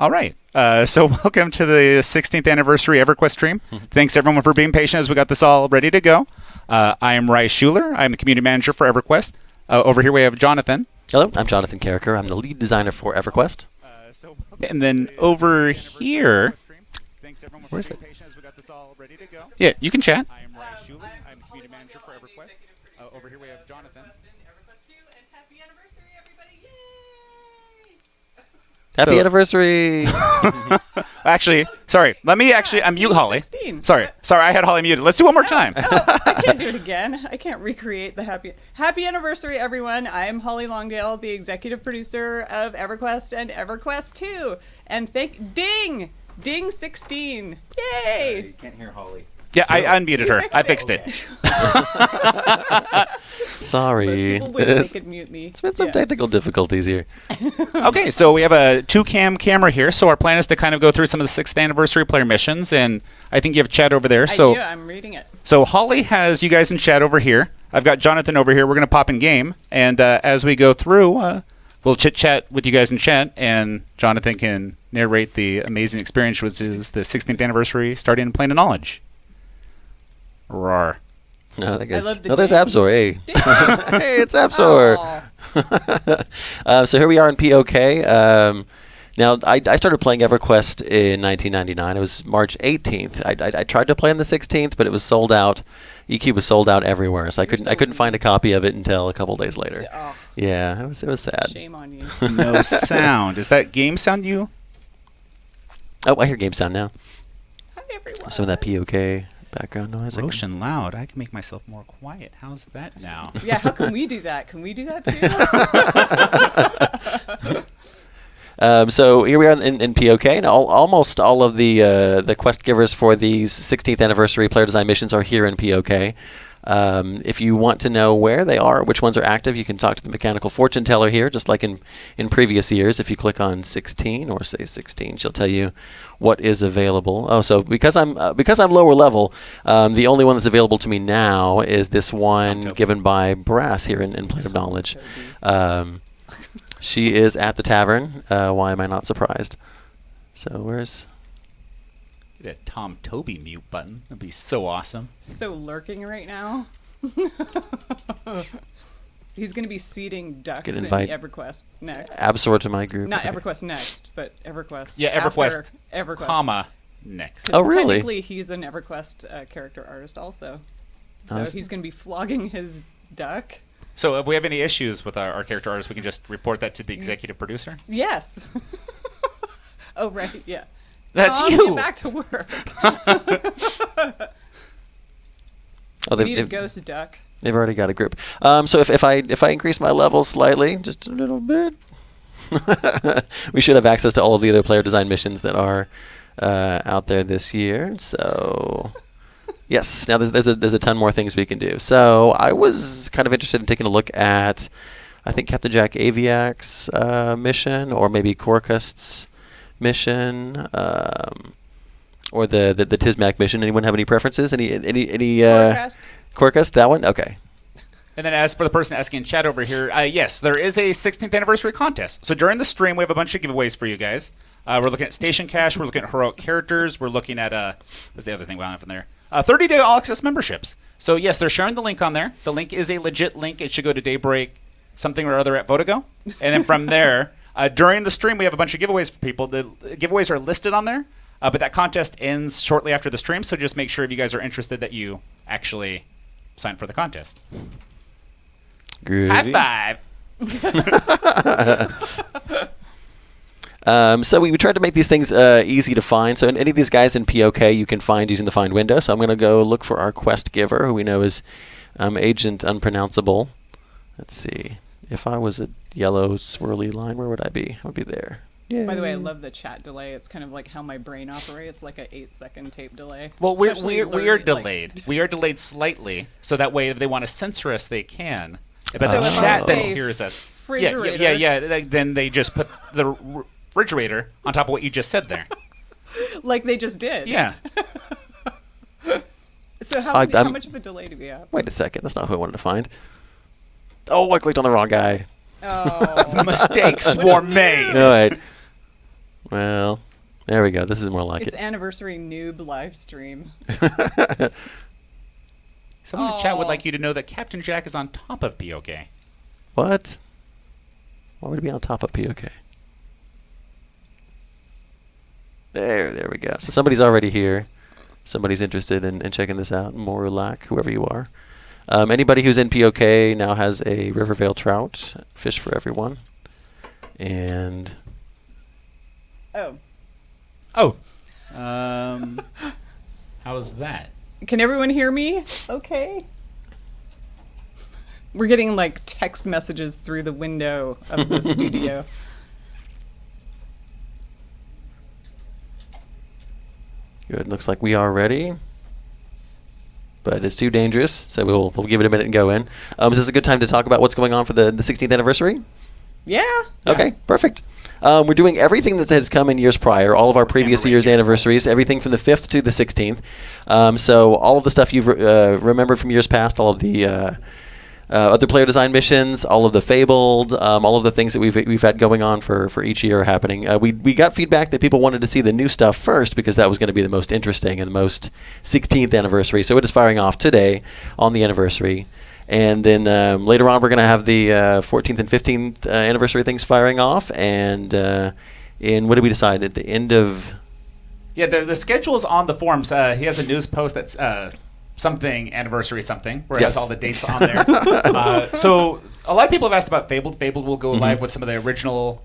All right. So welcome to the 16th anniversary EverQuest stream. Thanks everyone for being patient as we got this all ready to go. I am Schueller. I'm the community manager for EverQuest. Over here we have Jonathan. Hello, I'm Jonathan Caraker. I'm the lead designer for EverQuest. And then over here, where is it? Yeah, you can chat. I am Schueller. I'm the community manager for EverQuest. Over here we have Jonathan. Happy anniversary! Actually, sorry. Let me unmute Holly. 16. Sorry, I had Holly muted. Let's do one more time. I can't do it again. I can't recreate the happy anniversary, everyone. I'm Holly Longdale, the executive producer of EverQuest and EverQuest 2. And Ding 16. Yay! Sorry, you can't hear Holly. Yeah, I unmuted her. I fixed it. Sorry. Most people wish they could mute me. It's been some technical difficulties here. Okay, so we have a 2-cam camera here. So our plan is to kind of go through some of the 6th anniversary player missions, and I think you have chat over there. I So do. I'm reading it. So Holly has you guys in chat over here. I've got Jonathan over here. We're going to pop in game, and as we go through, we'll chit-chat with you guys in chat, and Jonathan can narrate the amazing experience, which is the 16th anniversary starting in Plane of Knowledge. Roar. No, that guy's, love the there's dings. Absor. Hey, hey, it's Absor. Aw. So here we are in POK. Now, I started playing EverQuest in 1999. It was March 18th. I tried to play on the 16th, but it was sold out. EQ was sold out everywhere, so I couldn't find a copy of it until a couple days later. Oh, Yeah, it was sad. shame on you. No sound. Is that game sound you? Oh, I hear game sound now. Hi, everyone. Some of that POK background noise. Roshen loud. I can make myself more quiet. How's that now? Yeah, how can we do that? Can we do that too? So here we are in POK, and almost all of the quest givers for these 16th anniversary player design missions are here in POK. If you want to know where they are, which ones are active, you can talk to the mechanical fortune teller here, just like in previous years. If you click on 16 or say 16, she'll tell you what is available. Oh, so because I'm lower level, the only one that's available to me now is this one given by Brass here in Plane of Knowledge. She is at the tavern. Why am I not surprised? So where's... Get a Tom Toby mute button. That'd be so awesome. So lurking right now. He's going to be seeding ducks in invite EverQuest next. Absor to my group. Not Okay. EverQuest next, but EverQuest. Yeah, after EverQuest, EverQuest. comma, next. 'Cause Oh, really? Technically, he's an EverQuest character artist also. So Awesome. he's going to be flogging his duck. So if we have any issues with our character artist, we can just report that to the executive producer? Yes. Oh, right, yeah. That's Tom, you! Get back to work. Oh, We need a ghost duck. They've already got a group. So if I increase my level slightly, just a little bit, we should have access to all of the other player design missions that are out there this year. So yes, now there's a ton more things we can do. So I was kind of interested in taking a look at, I think Captain Jack Aviak's mission, or maybe Corcust's mission, or the Tizmac mission. Anyone have any preferences? Any Forecast. Corcust, that one? Okay. And then as for the person asking in chat over here, yes, there is a 16th anniversary contest. So during the stream, we have a bunch of giveaways for you guys. We're looking at Station Cash. We're looking at Heroic Characters. We're looking at, what's the other thing we have in there? 30-day all-access memberships. So yes, they're sharing the link on there. The link is a legit link. It should go to Daybreak something or other at Votigo. And then from there, during the stream, we have a bunch of giveaways for people. The giveaways are listed on there, but that contest ends shortly after the stream. So just make sure if you guys are interested that you actually sign for the contest. Groovy. High five. So we tried to make these things easy to find. So any of these guys in POK you can find using the find window. So I'm going to go look for our quest giver, who we know is Agent Unpronounceable. Let's see. If I was a yellow swirly line, where would I be? I would be there. Yay. By the way, I love the chat delay. It's kind of like how my brain operates, like a 8-second tape delay. Well, Especially we are learning, delayed. We are delayed slightly, so that way if they want to censor us, they can. But So the if I chat then say hears us. refrigerator- Yeah. Then they just put the refrigerator on top of what you just said there. like they just did. Yeah. So how I'm- much of a delay do we have? Wait a second. That's not who I wanted to find. Oh, I clicked on the wrong guy. Oh. Mistakes were made. All right. Well, there we go. This is more like It's it. anniversary noob live stream. Someone in the chat would Aw. like you to know that Captain Jack is on top of POK. What? Why would it be on top of POK? There we go. So somebody's already here. Somebody's interested in checking this out. Morulak, whoever you are. Anybody who's in POK now has a Rivervale trout, fish for everyone. And Oh, Oh. How's that? can everyone hear me? Okay. We're getting like text messages through the window of the studio. good. Looks like we are ready. But it's too dangerous, so we'll give it a minute and go in. Is this a good time to talk about what's going on for the 16th anniversary? Yeah. Okay, perfect. We're doing everything that has come in years prior, all of our previous year's anniversaries, everything from the 5th to the 16th. So all of the stuff you've remembered from years past, all of the other player design missions, all of the Fabled, all of the things that we've had going on for each year are happening. We got feedback that people wanted to see the new stuff first because that was going to be the most interesting and the most 16th anniversary. So it is firing off today on the anniversary. And then later on, we're going to have the 14th and 15th anniversary things firing off. And what did we decide at the end of? Yeah, the schedule is on the forums. He has a news post that's something anniversary something where it Yes. has all the dates on there. So a lot of people have asked about Fabled. Fabled will go live with some of the original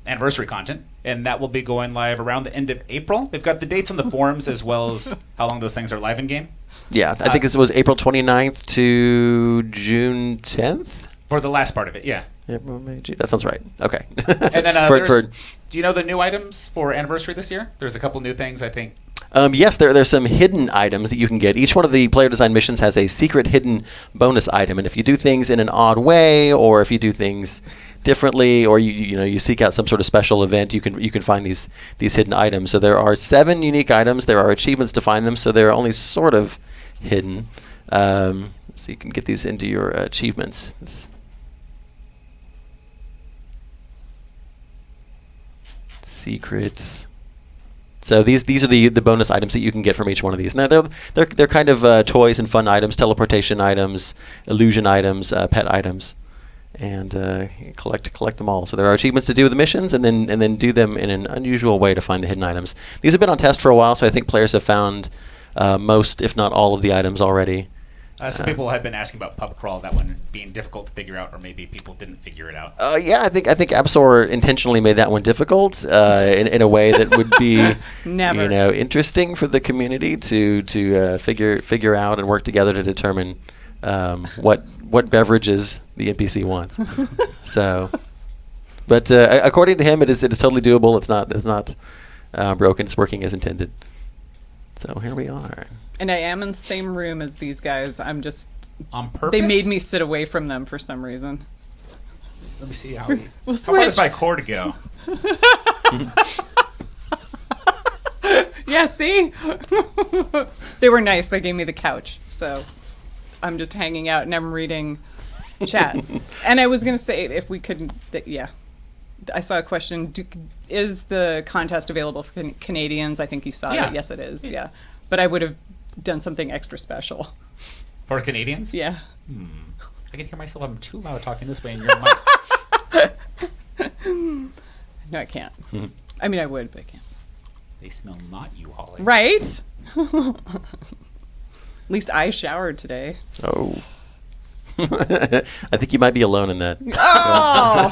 anniversary content, and that will be going live around the end of April. They've got the dates on the forums as well as how long those things are live in game. Yeah, I think this was April 29th to June 10th. For the last part of it, yeah. April, May, June. That sounds right. Okay. And then For- do you know the new items for anniversary this year? There's a couple new things, I think. Yes, there's some hidden items that you can get. Each one of the player design missions has a secret hidden bonus item, and if you do things in an odd way, or if you do things differently, or you seek out some sort of special event, you can find these hidden items. So there are 7 unique items. There are achievements to find them, so they're only sort of hidden. So you can get these into your achievements. Secrets. So these are the bonus items that you can get from each one of these. Now they're kind of toys and fun items, teleportation items, illusion items, pet items, and collect them all. So there are achievements to do with the missions, and then do them in an unusual way to find the hidden items. These have been on test for a while, so I think players have found most, if not all, of the items already. Some people have been asking about pub crawl, that one being difficult to figure out, or maybe people didn't figure it out. Yeah, I think Absor intentionally made that one difficult in a way that would be Never. interesting for the community to figure out and work together to determine what beverages the NPC wants. So, but according to him, it is totally doable. It's not broken. It's working as intended. So here we are. And I am in the same room as these guys. I'm just. On purpose? They made me sit away from them for some reason. Let me see how We'll how far does switch. my cord go? Yeah, see? They were nice. They gave me the couch. So I'm just hanging out and I'm reading chat. And I was going to say, if we could, yeah. I saw a question. Is the contest available for Canadians? I think you saw Yeah. it. Yes, it is. Yeah. But I would have done something extra special. For Canadians? Yeah. I can hear myself. I'm too loud talking this way in your mic. No, I can't. I mean, I would, but I can't. They smell not you, Holly. Right? At least I showered today. Oh. I think you might be alone in that. Oh!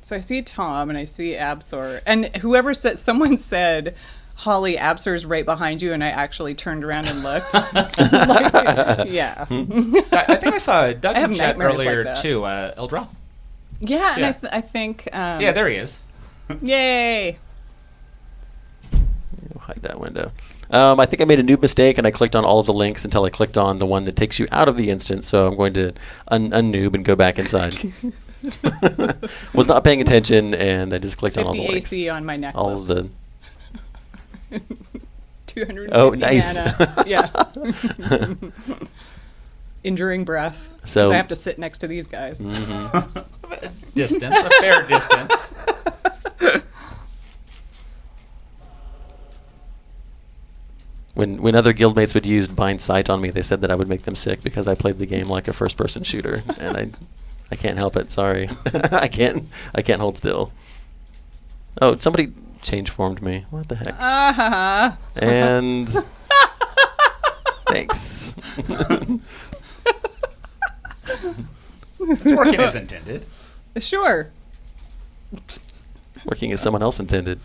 So I see Tom and I see Absor. And whoever said, someone said, Holly, Absor's right behind you. And I actually turned around and looked. Yeah. I think I saw Doug I have in chat nightmares like earlier, that. too. Eldra? Yeah, and Yeah. I think. Yeah, there he is. Yay! Hide that window. I think I made a new mistake and I clicked on all of the links until I clicked on the one that takes you out of the instance. So I'm going to unnoob and go back inside. Was not paying attention and I just clicked on all 50 the links. AC on my necklace. All of the. 250 Oh, nice. mana. Yeah. Enduring breath. So- So I have to sit next to these guys. distance, a fair distance. When other guildmates would use Bind Sight on me, they said that I would make them sick because I played the game like a first-person shooter, and I can't help it. Sorry, I can't hold still. Oh, somebody change formed me. What the heck? And thanks. It's working as intended. Sure. Working as someone else intended.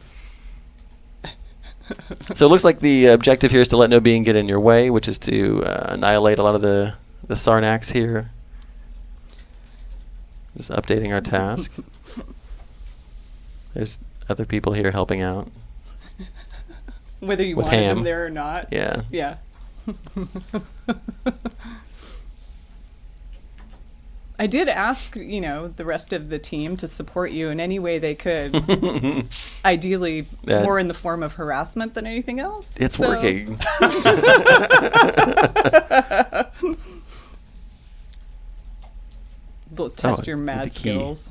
So it looks like the objective here is to let no being get in your way, which is to annihilate a lot of the Sarnax here. Just updating our task. There's other people here helping out. Whether you With wanted ham. them there or not. Yeah. Yeah. I did ask, the rest of the team to support you in any way they could. Ideally, more in the form of harassment than anything else. It's working. We'll test your the mad key. skills.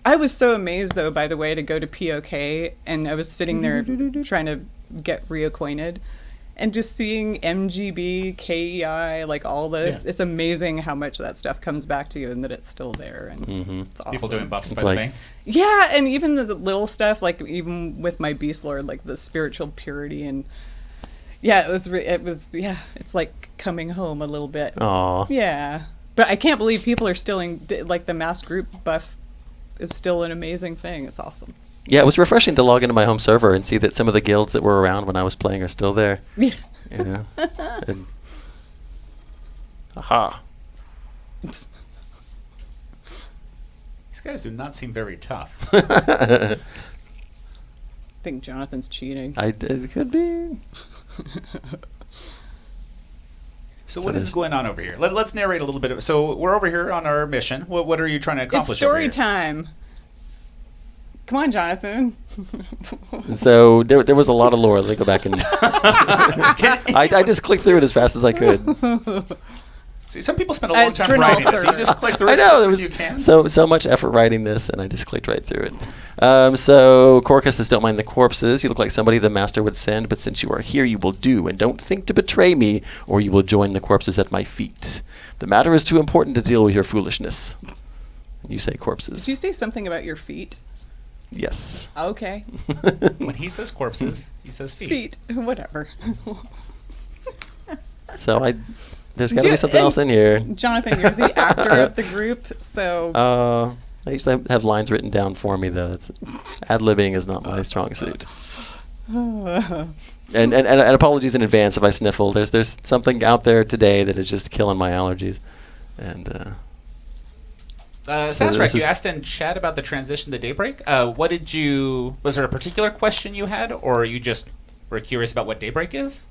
I was so amazed, though, by the way, to go to POK, and I was sitting there trying to get reacquainted, and just seeing MGB, KEI, like all this. Yeah. It's amazing how much of that stuff comes back to you and that it's still there. And it's awesome. People doing buffs It's by like- the bank. Yeah, and even the little stuff, like even with my Beast Lord, like the spiritual purity and yeah, it's like coming home a little bit. Aw. Yeah, but I can't believe people are still like the mass group buff is still an amazing thing. It's awesome. Yeah, it was refreshing to log into my home server and see that some of the guilds that were around when I was playing are still there. Yeah. Yeah. And, aha. These guys do not seem very tough. I think Jonathan's cheating. It could be. So So what is there's- going on over here? Let's narrate a little bit. So we're over here on our mission. What are you trying to accomplish? It's story over here? time. Come on, Jonathan. So there was a lot of lore. Let me go back and I just clicked through it as fast as I could. See, some people spend a long It's time Trinal writing this. server. You just click through I as know quick there as was you can. so much effort writing this, and I just clicked right through it. So Corcus says, "Don't mind the corpses. You look like somebody the master would send, but since you are here, you will do, and don't think to betray me, or you will join the corpses at my feet. The matter is too important to deal with your foolishness." And you say corpses. Did you say something about your feet? Yes. Okay. When he says corpses, he says feet. Feet. Whatever. So there's got to be something else in here. Jonathan, you're the actor of the group, so I usually have lines written down for me, though. Ad-libbing is not my strong suit. And apologies in advance if I sniffle. There's something out there today that is just killing my allergies. And Sasrak, this you is- asked in chat about the transition to Daybreak. Was there a particular question you had, or you just were curious about what Daybreak is?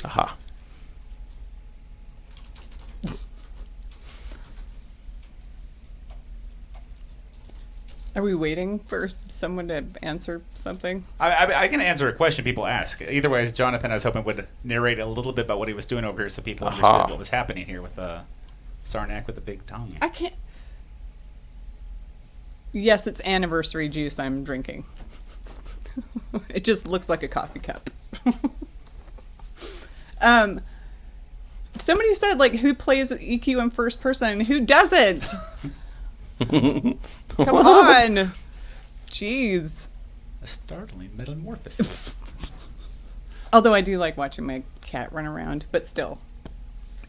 aha. are we waiting for someone to answer something? I can answer a question people ask. Either way, Jonathan, I was hoping, would narrate a little bit about what he was doing over here so people Aha. understood what was happening here with the Sarnak with the big tongue. I can't. Yes, it's anniversary juice I'm drinking. It just looks like a coffee cup. Somebody said, like, who plays EQ in first person? Who doesn't? Come on. Jeez. A startling metamorphosis. Although I do like watching my cat run around, but still.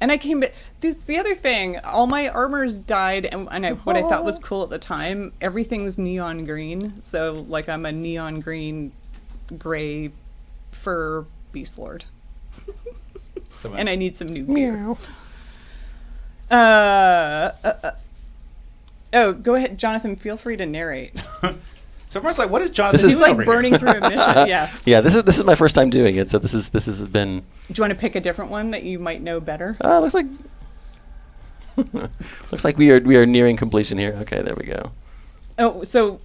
And I came back. This the other thing. All my armors died, and what I thought was cool at the time, everything's neon green. So, like, I'm a neon green, gray fur beast lord. And I need some new gear. Oh, go ahead, Jonathan. Feel free to narrate. So everyone's like, what is Jonathan This is He's doing like over burning here? through a mission. Yeah. Yeah, this is my first time doing it, so this has been. Do you want to pick a different one that you might know better? Looks like. Looks like we are nearing completion here. Okay, there we go. Oh, so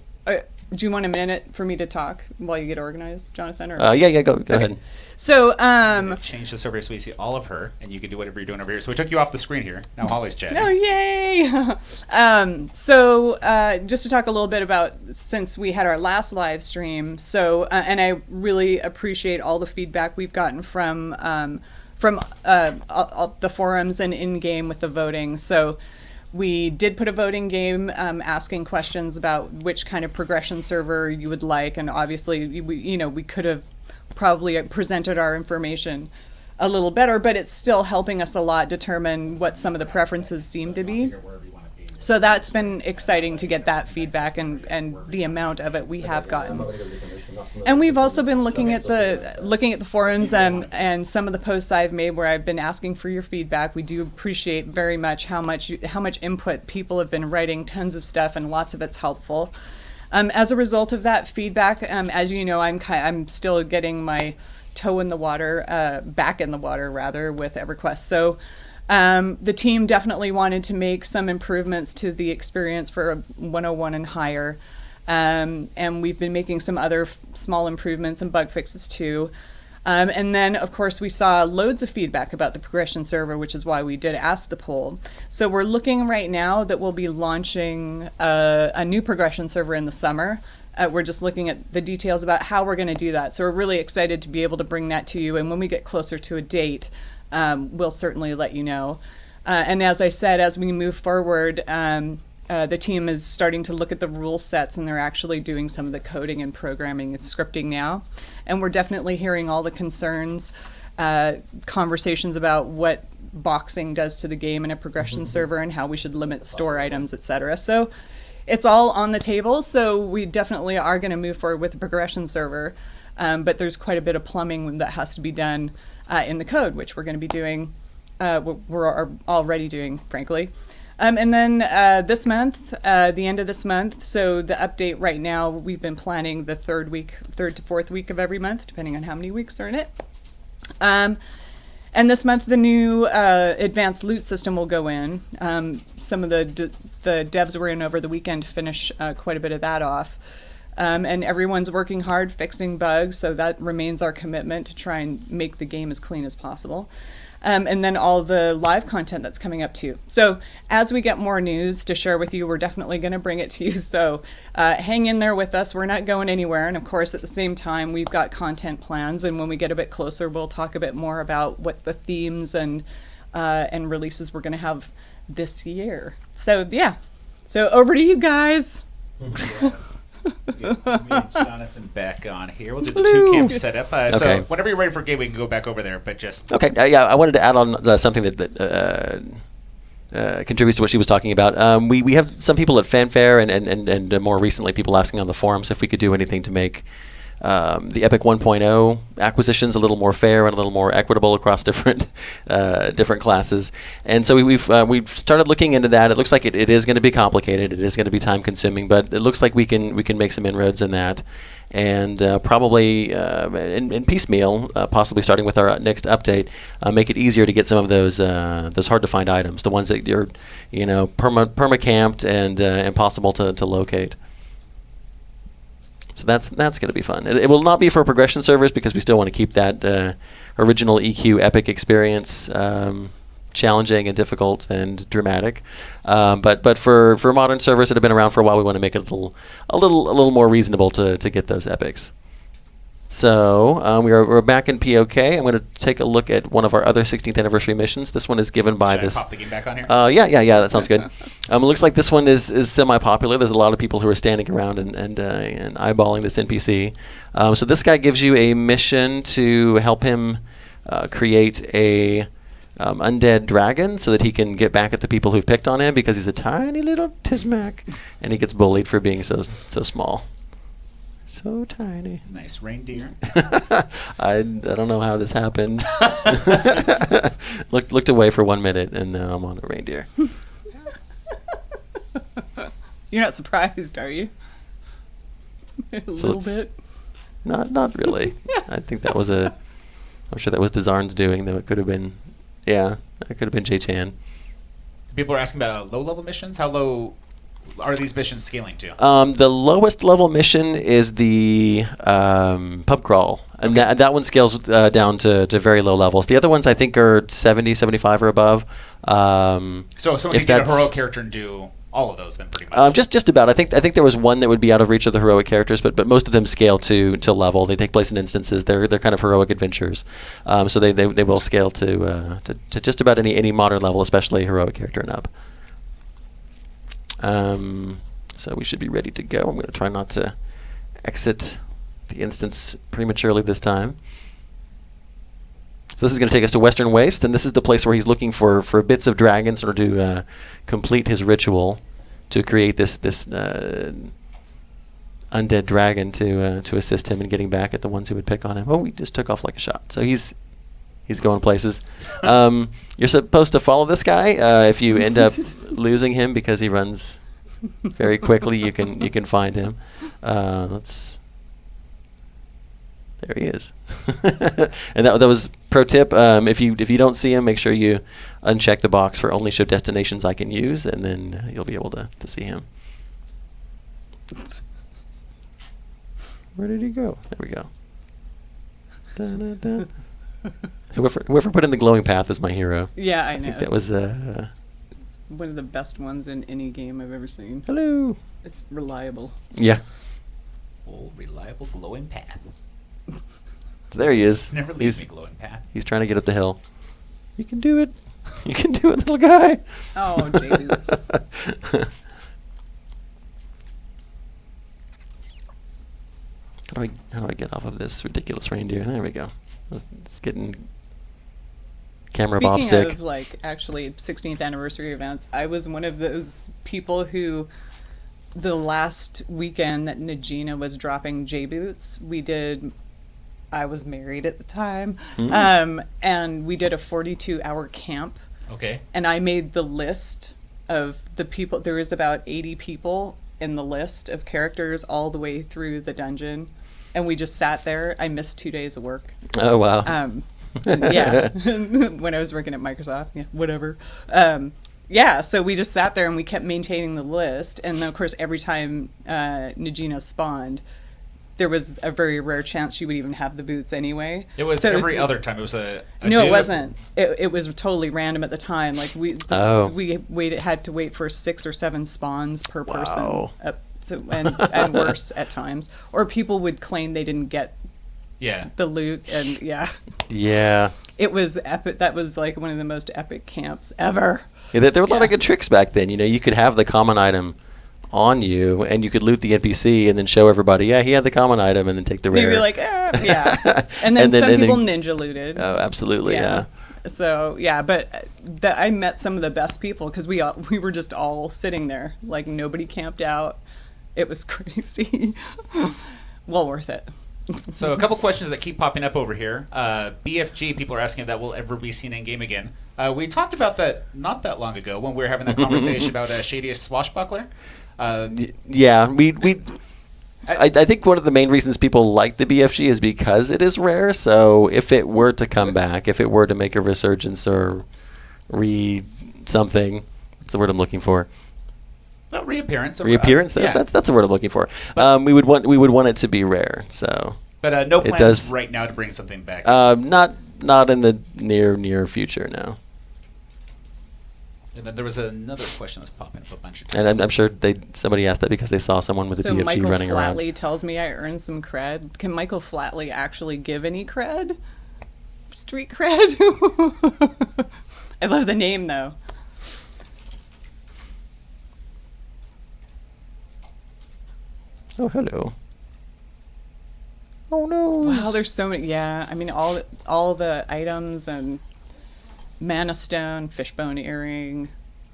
Do you want a minute for me to talk while you get organized, Jonathan? Or Yeah, go ahead. So, Change this over here so we see all of her, and you can do whatever you're doing over here. So we took you off the screen here. Now Holly's chatting. oh yay! Just to talk a little bit about since we had our last live stream. So, and I really appreciate all the feedback we've gotten from all the forums and in game with the voting. So. We did put a voting game asking questions about which kind of progression server you would like, and obviously, we could have probably presented our information a little better, but it's still helping us a lot determine what some of the preferences seem to be. So that's been exciting to get that feedback and the amount of it we have gotten. And we've also been looking at the forums and some of the posts I've made where I've been asking for your feedback. We do appreciate very much how much input people have been writing, tons of stuff, and lots of it's helpful. As a result of that feedback, as you know, I'm still getting my toe in the water, back in the water rather, with EverQuest. So. The team definitely wanted to make some improvements to the experience for 101 and higher. And we've been making some other small improvements and bug fixes too. And then, of course, we saw loads of feedback about the progression server, which is why we did ask the poll. So we're looking right now that we'll be launching a new progression server in the summer. We're just looking at the details about how we're going to do that. So we're really excited to be able to bring that to you. And when we get closer to a date, we'll certainly let you know. And as I said, as we move forward, the team is starting to look at the rule sets, and they're actually doing some of the coding and programming and scripting now. And we're definitely hearing all the concerns, conversations about what boxing does to the game in a progression server and how we should limit store items, etc. So it's all on the table. So we definitely are going to move forward with the progression server. But there's quite a bit of plumbing that has to be done in the code, which we're going to be doing, we're already doing, frankly. And then this month, the end of this month, so the update right now, we've been planning the third to fourth week of every month, depending on how many weeks are in it. And this month, the new advanced loot system will go in. Some of the devs were in over the weekend to finish quite a bit of that off. And everyone's working hard fixing bugs, so that remains our commitment to try and make the game as clean as possible. And then all the live content that's coming up too. So as we get more news to share with you, we're definitely going to bring it to you. So hang in there with us. We're not going anywhere. And of course, at the same time, we've got content plans. And when we get a bit closer, we'll talk a bit more about what the themes and releases we're going to have this year. So yeah. So over to you guys. Get me and Jonathan back on here. We'll do the two camp setup. Okay. So whenever you're ready for game, we can go back over there. But just Okay. Yeah, I wanted to add on something that contributes to what she was talking about. We have some people at Fanfare and more recently people asking on the forums if we could do anything to make the Epic 1.0 acquisitions a little more fair and a little more equitable across different classes. And so we've started looking into that. It looks like it is going to be complicated. It is going to be time consuming, but it looks like we can make some inroads in that. And probably in piecemeal, possibly starting with our next update, make it easier to get some of those hard to find items, the ones that you're perma camped and impossible to locate. So that's going to be fun. It will not be for progression servers because we still want to keep that original EQ Epic experience challenging and difficult and dramatic. But for modern servers that have been around for a while, we want to make it a little more reasonable to get those epics. So we're back in POK. I'm going to take a look at one of our other 16th anniversary missions. This one is given by should this. I pop the game back on here? Yeah. That sounds good. It looks like this one is semi-popular. There's a lot of people who are standing around and eyeballing this NPC. So this guy gives you a mission to help him create a undead dragon so that he can get back at the people who've picked on him because he's a tiny little Tismac and he gets bullied for being so small. So tiny. Nice reindeer. I don't know how this happened. Looked away for 1 minute, and now I'm on a reindeer. You're not surprised, are you? A little bit. Not really. I think that was I'm sure that was Dazarn's doing, though it could have been. Yeah, it could have been Jay Chan. People are asking about low-level missions. How low are these missions scaling to? The lowest level mission is the pub crawl, and that one scales down to very low levels. The other ones I think are 70, 75 or above. So someone can get a heroic character and do all of those then pretty much. Just about. I think there was one that would be out of reach of the heroic characters, but most of them scale to level. They take place in instances. They're kind of heroic adventures, so they will scale to just about any modern level, especially heroic character and up. So we should be ready to go. I'm going to try not to exit the instance prematurely this time. So this is going to take us to Western Waste, and this is the place where he's looking for bits of dragons in order to complete his ritual to create this undead dragon to assist him in getting back at the ones who would pick on him. Oh, he just took off like a shot. So he's going places. You're supposed to follow this guy. If you end up losing him because he runs very quickly, you can find him. There he is. And that was pro tip. If you don't see him, make sure you uncheck the box for only show destinations I can use, and then you'll be able to see him. Where did he go? There we go. Dun, dun, dun. Whoever put in the glowing path is my hero. Yeah, I know. I think that was it's one of the best ones in any game I've ever seen. Hello. It's reliable. Yeah. Oh, reliable glowing path. So there he is. Never leaves me glowing path. He's trying to get up the hill. You can do it. You can do it, little guy. Oh, James. How do I get off of this ridiculous reindeer? There we go. It's getting camera Bob sick. Speaking of actually 16th anniversary events, I was one of those people who the last weekend that Najina was dropping J-Boots, I was married at the time, and we did a 42-hour camp. Okay. And I made the list of the people. There was about 80 people in the list of characters all the way through the dungeon. And we just sat there. I missed 2 days of work. Oh, wow. Yeah. When I was working at Microsoft. Yeah, whatever. Yeah, so we just sat there and we kept maintaining the list. And then, of course, every time Najina spawned, there was a very rare chance she would even have the boots anyway. It was every other time. It was a no, it wasn't. It was totally random at the time. Like we had to wait for 6 or 7 spawns per person. Wow. And worse at times. Or people would claim they didn't get the loot, and Yeah. It was epic. That was like one of the most epic camps ever. Yeah, there were a lot of good tricks back then. You could have the common item on you, and you could loot the NPC and then show everybody, he had the common item, and then take the rare. They'd be like, yeah. And then some people ninja looted. Oh, absolutely, yeah. So, but I met some of the best people because we were just all sitting there. Like, nobody camped out. It was crazy. Well worth it. So a couple questions that keep popping up over here. BFG, people are asking if that will ever be seen in game again. We talked about that not that long ago when we were having that conversation about Shadiest Swashbuckler. Yeah, I think one of the main reasons people like the BFG is because it is rare. So if it were to come back, if it were to make a resurgence or something, what's the word I'm looking for? Reappearance. Reappearance. That's the word I'm looking for. We would want it to be rare. So. But no plans right now to bring something back. Not in the near future. No. And then there was another question that was popping up a bunch of times. And I'm sure somebody asked that because they saw someone with a BFG Michael running around. Flatley tells me I earned some cred. Can Michael Flatley actually give any cred? Street cred? I love the name, though. Oh, hello. Oh, no. Wow, there's so many. Yeah, I mean, all the items and Mana Stone, Fishbone Earring,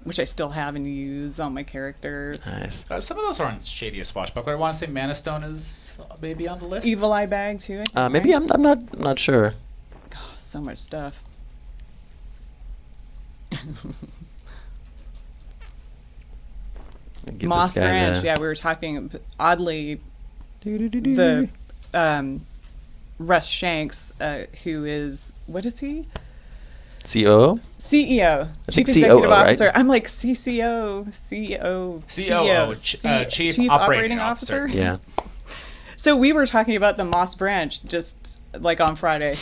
which I still have and use on my character. Nice. Some of those are on Shadiest Swashbuckler. I want to say Mana Stone is maybe on the list. Evil Eye Bag, too. Maybe I'm not sure. Oh, so much stuff. Moss Ranch, we were talking, oddly, the Russ Shanks, who is, what is he? COO? CEO, I Chief think Executive COO, right? Officer. I'm like CCO, CEO, Chief Operating Officer. Yeah. So we were talking about the Moss Branch just like on Friday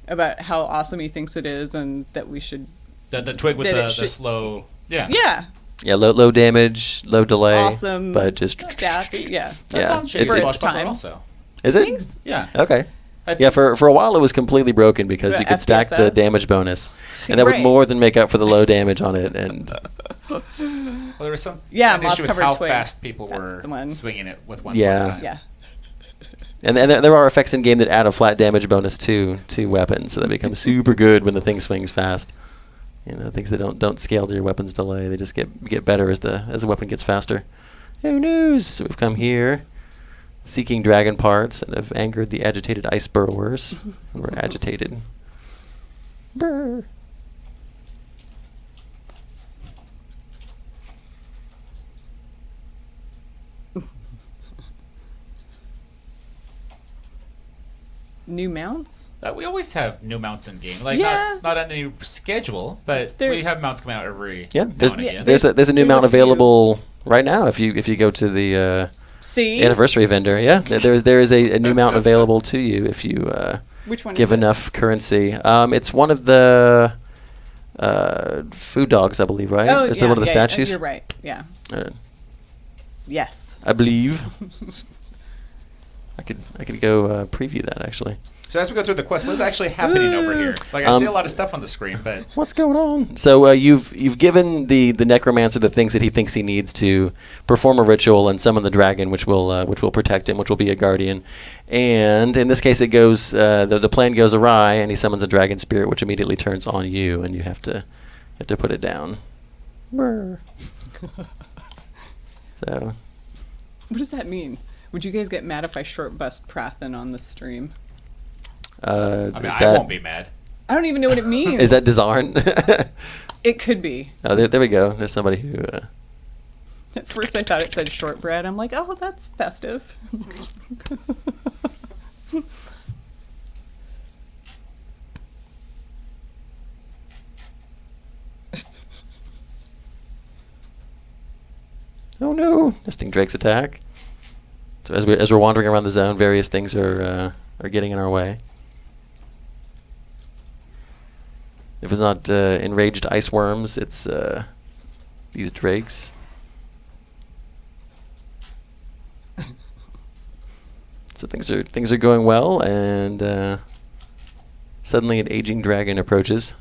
about how awesome he thinks it is and that we should. The twig with That it the should- slow. Yeah. Yeah. Yeah, low damage, low delay. Awesome But just... stats. Yeah. That's Yeah, on Shady it's- For its Swashbuckler time. also. Is it? Thanks. Yeah. Okay. I Yeah, think- for a while it was completely broken because The you could stack the FPSS. damage bonus. And that would Right. more than make up for the low damage on it. And Well, there was an Moss issue with covered how twig. fast people That's were the one. swinging it with one Yeah. swing at a time. Yeah. and there are effects in game that add a flat damage bonus to weapons, so they become super good when the thing swings fast. You know, things that don't scale to your weapon's delay, they just get better as the weapon gets faster. Who knows? So we've come here, seeking dragon parts, and have angered the agitated ice burrowers. And we're agitated. Brr. New mounts? We always have new mounts in game. Like Yeah. not on any schedule, but There- we have mounts coming out every Yeah, now there's and again. there's a new There's mount a few. available right now if you go to the See? anniversary vendor. Yeah, there is a new mount available to you if you Which one give is it? enough currency. It's one of the food dogs, I believe, right? Oh, Is yeah, it one of the yeah, statues? You're right. Yeah. Uh, Yes. I believe. I could go preview that actually. So as we go through the quest, what's actually happening over here? Like I see a Um, lot of stuff on the screen, but What's going on? So you've given the necromancer the things that he thinks he needs to perform a ritual and summon the dragon, which will protect him, which will be a guardian. And in this case, it goes the plan goes awry, and he summons a dragon spirit, which immediately turns on you, and you have to put it down. Brr. So What does that mean? Would you guys get mad if I short bust Prathun on the stream? I mean is I that won't be mad. I don't even know what it means. is that Disarn? It could be. Oh, there we go. There's somebody who. At first I thought it said shortbread. I'm like, oh, that's festive. Oh no! Nesting Drake's attack. So as we're wandering around the zone, various things are getting in our way. If it's not enraged ice worms, it's these drakes. So things are going well, and suddenly an aging dragon approaches.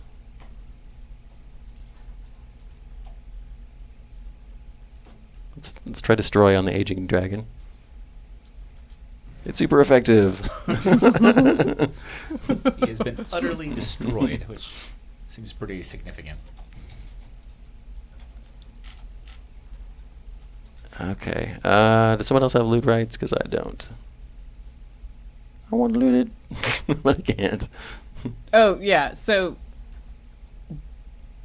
Let's try destroy on the aging dragon. It's super effective. He has been utterly destroyed, which seems pretty significant. Okay. Does someone else have loot rights? Because I don't. I want to loot it, but I can't. Oh, yeah. So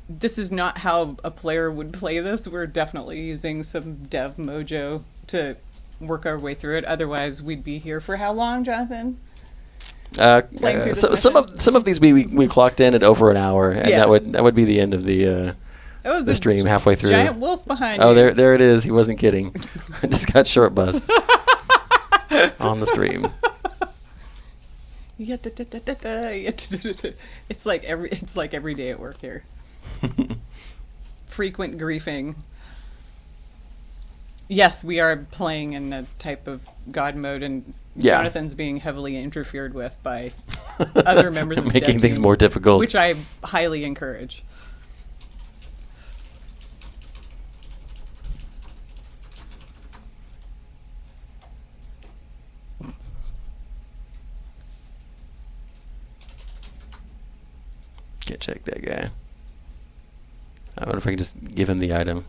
this is not how a player would play this. We're definitely using some dev mojo to work our way through it. Otherwise, we'd be here for how long, Jonathan? Playing through this So some of these we clocked in at over an hour, and Yeah. that would be the end of the Oh, the stream halfway through. Giant wolf behind Oh, you. there it is. He wasn't kidding. I just got short bust on the stream. It's like every day at work here. Frequent griefing. Yes, we are playing in a type of god mode, and Yeah. Jonathan's being heavily interfered with by other members of the Making dev things team, more difficult. which I highly encourage. Can't check that guy. I wonder if I can just give him the item.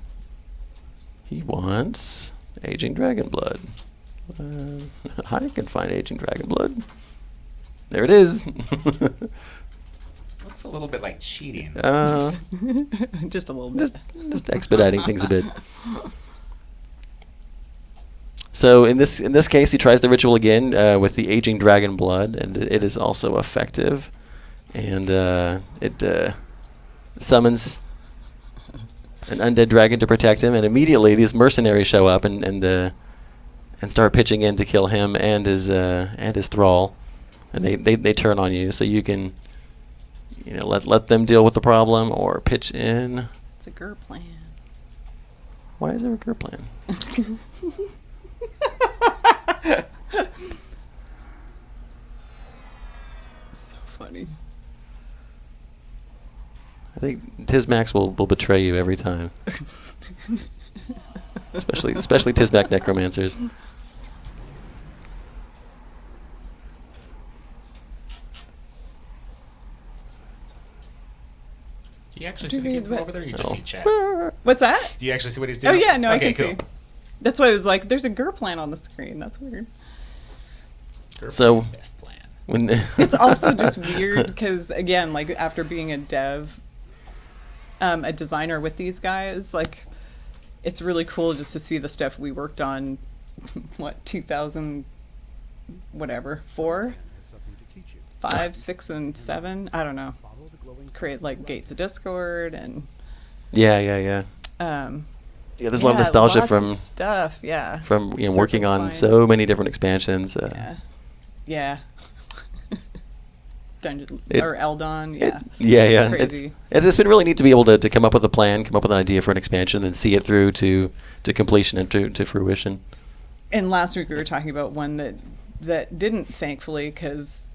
He wants aging dragon blood. I can find aging dragon blood. There it is. Looks a little bit like cheating. Just a little bit. just expediting things a bit. So in this case, he tries the ritual again with the aging dragon blood, and it is also effective. And it summons an undead dragon to protect him, and immediately these mercenaries show up and start pitching in to kill him and his thrall, and they turn on you. So you can, let them deal with the problem or pitch in. It's a GUR plan. Why is there a GUR plan? So funny. I think Tizmax will betray you every time. especially Tizmac necromancers. Do you actually see the game from over there, or you just see chat? What's that? Do you actually see what he's Oh doing? yeah, no, Okay, I can cool. see. That's why I was like, "There's a GUR plan on the screen." That's weird. So- best plan. When It's also just weird because, again, like after being a dev, a designer with these guys, like it's really cool just to see the stuff we worked on. What 2000, whatever, 4, 5, 6, and 7. I don't know. Create like Gates of Discord and yeah. um, There's a lot of nostalgia lots from of stuff. Yeah. working Serpent on Spine. so many different expansions. Yeah. Dungeon It- or Eldon. Yeah. Yeah. Crazy. It's been really neat to be able to come up with a plan, come up with an idea for an expansion, and see it through to completion and to fruition. And last week we were talking about one that didn't, thankfully, because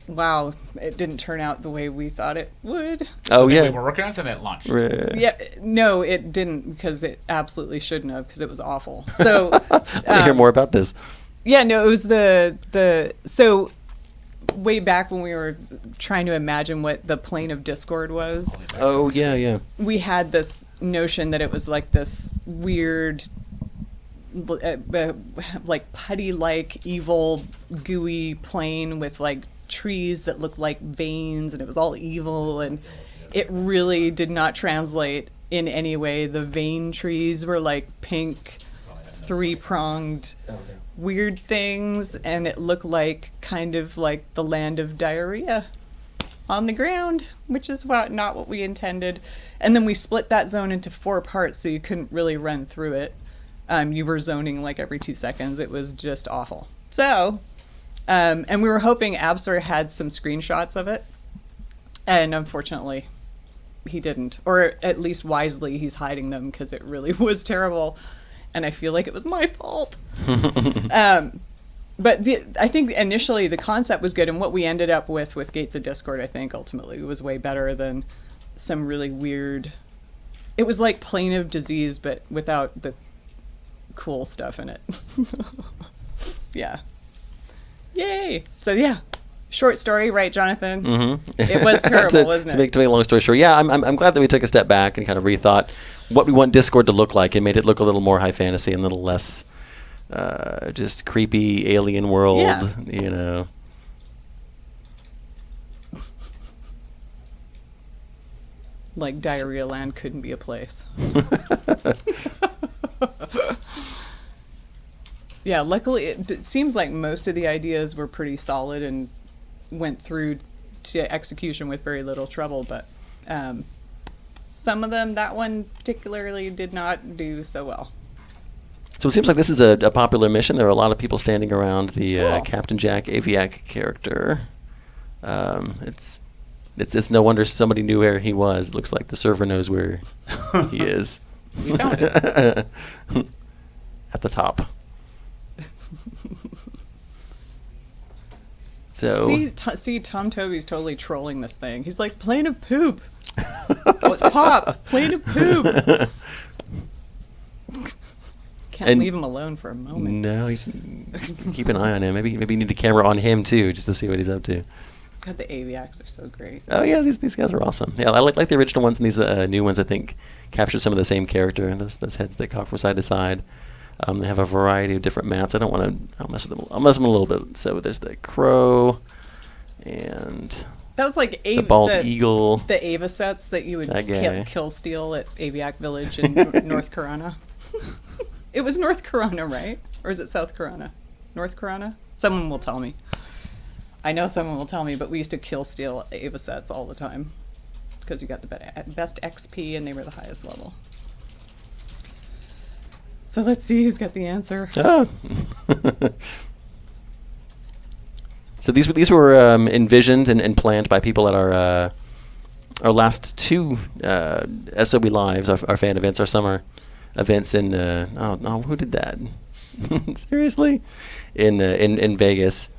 wow, it didn't turn out the way we thought it would. Oh We yeah. were working on something that launched. Yeah, no, it didn't, because it absolutely shouldn't have, because it was awful. So I want to hear more about this. yeah, no, it was the so way back when we were trying to imagine what the plane of Discord was. Oh yeah. We had this notion that it was like this weird, like putty-like, evil, gooey plane with like trees that looked like veins, and it was all evil, and it really did not translate in any way. The vein trees were like pink, three-pronged weird things, and it looked like kind of like the land of diarrhea on the ground, which is not what we intended. And then we split that zone into 4 parts, so you couldn't really run through it. You were zoning like every 2 seconds. It was just awful. So, and we were hoping Absor had some screenshots of it, and unfortunately he didn't, or at least wisely he's hiding them, because it really was terrible, and I feel like it was my fault. But I think initially the concept was good, and what we ended up with Gates of Discord, I think ultimately was way better than some really weird. It was like Plane of Disease, but without the cool stuff in it. Yeah. Yay! So yeah, short story, right, Jonathan? Mm-hmm. It was terrible, wasn't it? To make a long story short, yeah, I'm glad that we took a step back and kind of rethought what we want Discord to look like and made it look a little more high fantasy and a little less just creepy alien world, Yeah. Like Diarrhea Land couldn't be a place. Yeah, luckily it seems like most of the ideas were pretty solid and went through to execution with very little trouble, but some of them, that one particularly, did not do so well. So it seems like this is a popular mission. There are a lot of people standing around the Cool. Captain Jack Aviac character. It's no wonder somebody knew where he was. It looks like the server knows where he is. We found it. At the top. So See, Tom Toby's totally trolling this thing. He's like, plane of poop. It's pop. Plane of poop. Can't And- leave him alone for a moment. no, you should keep an eye on him. Maybe you need a camera on him too, just to see what he's up to. God, the Aviacs are so great. Oh yeah, these guys are awesome. Yeah, I like the original ones, and these new ones I think capture some of the same character. Those heads that cock from side to side. They have a variety of different mats. I'll mess with them. I'll mess with them a little bit. So there's the crow, and That was like the bald eagle. The Ava sets that you would That guy. kill steal at Aviac Village in North Corona. It was North Corona, right? Or is it South Corona? North Corona? Someone will tell me. I know someone will tell me, but we used to kill steal Ava sets all the time. because you got the best XP and they were the highest level. So let's see who's got the answer. Oh. So these were envisioned and planned by people at our last two SOB Lives, our fan events, our summer events in who did that? Seriously, in Vegas.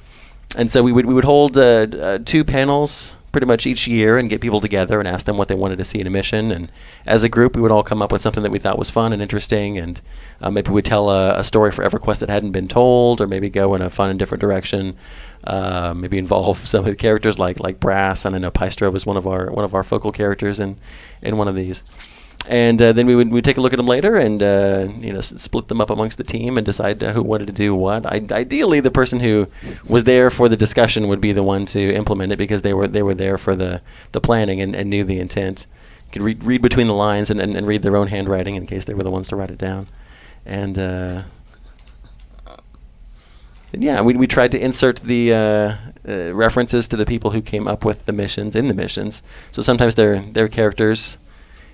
And so we would hold 2 panels pretty much each year and get people together and ask them what they wanted to see in a mission. And as a group, we would all come up with something that we thought was fun and interesting. And maybe we'd tell a story for EverQuest that hadn't been told, or maybe go in a fun and different direction. Maybe involve some of the characters like Brass, and I know Pystro was one of our focal characters in one of these. And then we'd take a look at them later and split them up amongst the team and decide who wanted to do what. Ideally, the person who was there for the discussion would be the one to implement it, because they were there for the planning and knew the intent. Could read between the lines and read their own handwriting in case they were the ones to write it down. And yeah, we tried to insert the references to the people who came up with the missions in the missions. So sometimes they're characters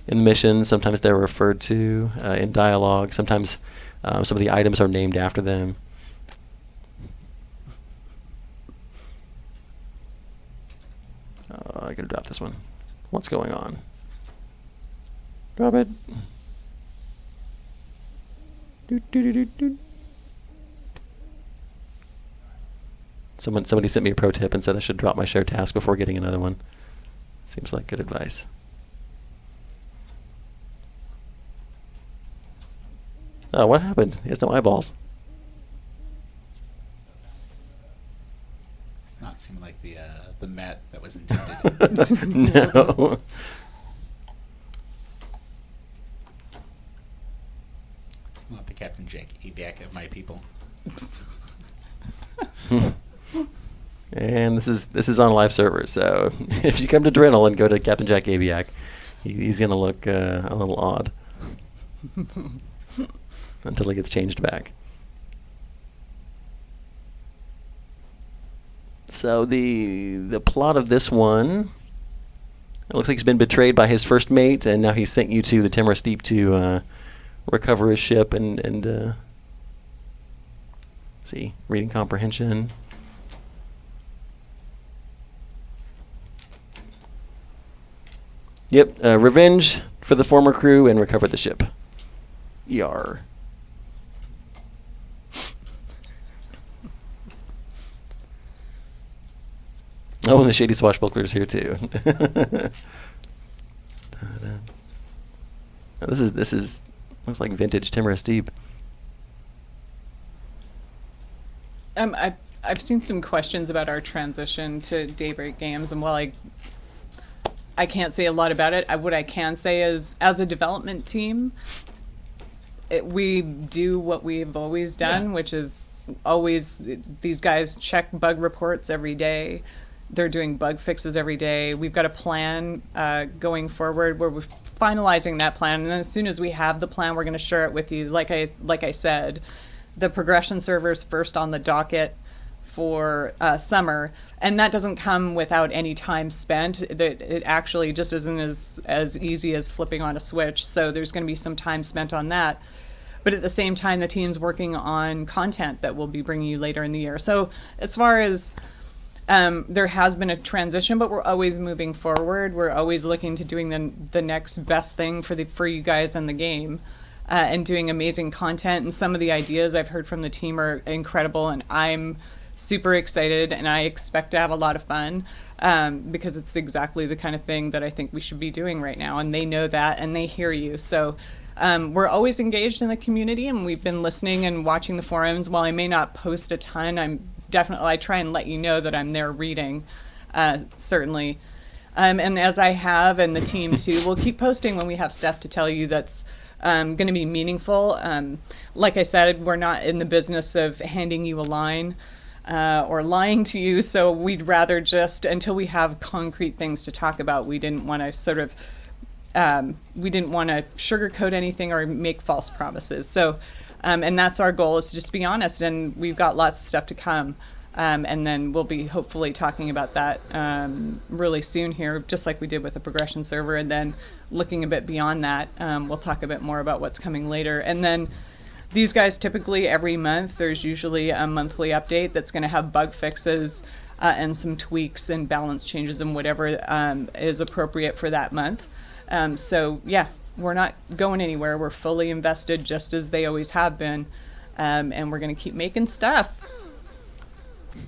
in the missions, sometimes they're referred to in dialogue, sometimes some of the items are named after them. I gotta drop this one. What's going on? Drop it. Somebody sent me a pro tip and said I should drop my share task before getting another one. Seems like good advice. Oh, what happened? He has no eyeballs. It's not seeming like the mat that was intended. No. It's not the Captain Jack Ebiak of my people. And this is on a live server, so if you come to Drinnel and go to Captain Jack Abiak, he's gonna look a little odd until he gets changed back. So the plot of this one, it looks like he's been betrayed by his first mate, and now he's sent you to the Timorous Deep to recover his ship and see, reading comprehension. Yep, revenge for the former crew and recover the ship. Yar. Oh, the Shady Swashbuckler's here too. This is looks like vintage Timorous Deep. I've seen some questions about our transition to Daybreak Games, and while I can't say a lot about it, what I can say is, as a development team, we do what we've always done, which is always, these guys check bug reports every day. They're doing bug fixes every day. We've got a plan going forward where we're finalizing that plan, and then as soon as we have the plan, we're going to share it with you. Like I said, the progression server's first on the docket for summer, and that doesn't come without any time spent. It actually just isn't as easy as flipping on a switch, so there's going to be some time spent on that. But at the same time, the team's working on content that we'll be bringing you later in the year. So as far as there has been a transition, but we're always moving forward. We're always looking to doing the next best thing for you guys in the game, and doing amazing content. And some of the ideas I've heard from the team are incredible, and I'm super excited, and I expect to have a lot of fun, because it's exactly the kind of thing that I think we should be doing right now, and they know that, and they hear you. So we're always engaged in the community, and we've been listening and watching the forums. While I may not post a ton, I try and let you know that I'm there reading, certainly. And as I have, and the team too, we'll keep posting when we have stuff to tell you that's going to be meaningful. Like I said, we're not in the business of handing you a line or lying to you, so we'd rather just, until we have concrete things to talk about, we didn't want to sugarcoat anything or make false promises. So, and that's our goal, is to just be honest, and we've got lots of stuff to come. And then we'll be hopefully talking about that really soon here, just like we did with the progression server. And then looking a bit beyond that, we'll talk a bit more about what's coming later. And then these guys, typically every month, there's usually a monthly update that's going to have bug fixes and some tweaks and balance changes and whatever is appropriate for that month. So yeah, we're not going anywhere. We're fully invested just as they always have been. And we're going to keep making stuff.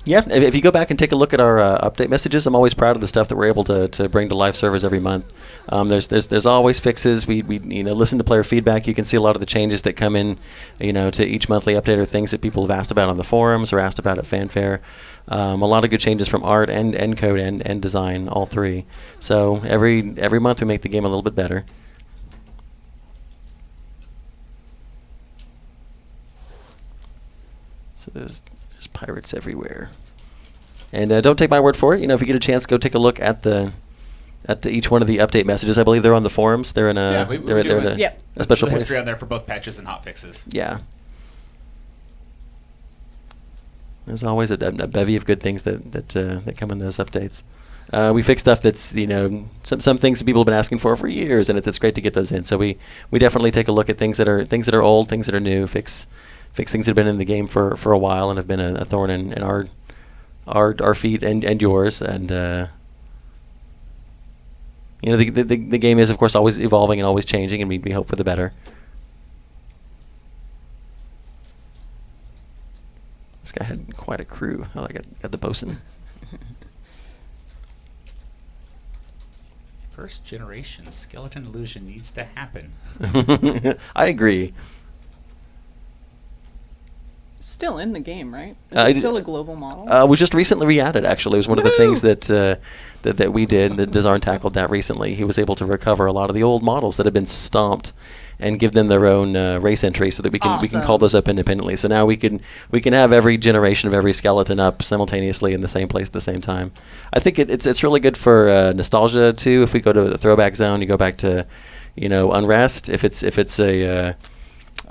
Yeah, if you go back and take a look at our update messages, I'm always proud of the stuff that we're able to bring to live servers every month. There's always fixes. We listen to player feedback. You can see a lot of the changes that come in, to each monthly update or things that people have asked about on the forums or asked about at Fanfare. A lot of good changes from art and code and design, all three. So every month we make the game a little bit better. So there's pirates everywhere. And don't take my word for it. If you get a chance, go take a look at each one of the update messages. I believe they're on the forums. They're in a they're in a special place. History on there for both patches and hotfixes. Yeah. There's always a bevy of good things that come in those updates. We fix stuff that's some things that people have been asking for years, and it's great to get those in. So we definitely take a look at things that are old, things that are new, fix things that have been in the game for a while and have been a thorn in our feet and yours. And the game is, of course, always evolving and always changing, and we hope for the better. This guy had quite a crew. Oh, I got the bosun. First generation skeleton illusion needs to happen. I agree. Still in the game, right? Is it still a global model? Was just recently re-added, actually. It was one of the things that we did. That Dazarn tackled that recently. He was able to recover a lot of the old models that had been stomped and give them their own race entry, so that we can call those up independently. So now we can have every generation of every skeleton up simultaneously in the same place at the same time. I think it's really good for nostalgia too. If we go to the throwback zone, you go back to Unrest. If it's a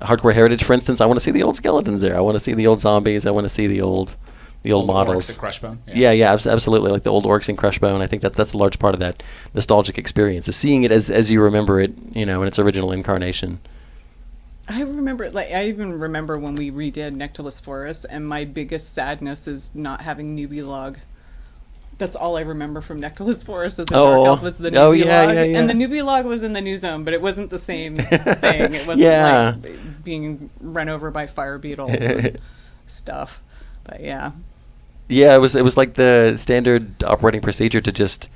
Hardcore Heritage, for instance, I want to see the old skeletons there. I want to see the old zombies. I want to see the old models. Orcs and Crushbone. Yeah, absolutely. Like the old orcs and Crushbone. I think that's a large part of that nostalgic experience, is seeing it as you remember it, in its original incarnation. I remember, I even remember when we redid Nectalus Forest, and my biggest sadness is not having Newbie Log. That's all I remember from Nectalus Forest as a Dark Elf was the Newbie Log. Yeah. And the Newbie Log was in the new zone, but it wasn't the same thing. It wasn't like being run over by fire beetles and stuff. But yeah. Yeah, it was like the standard operating procedure to just,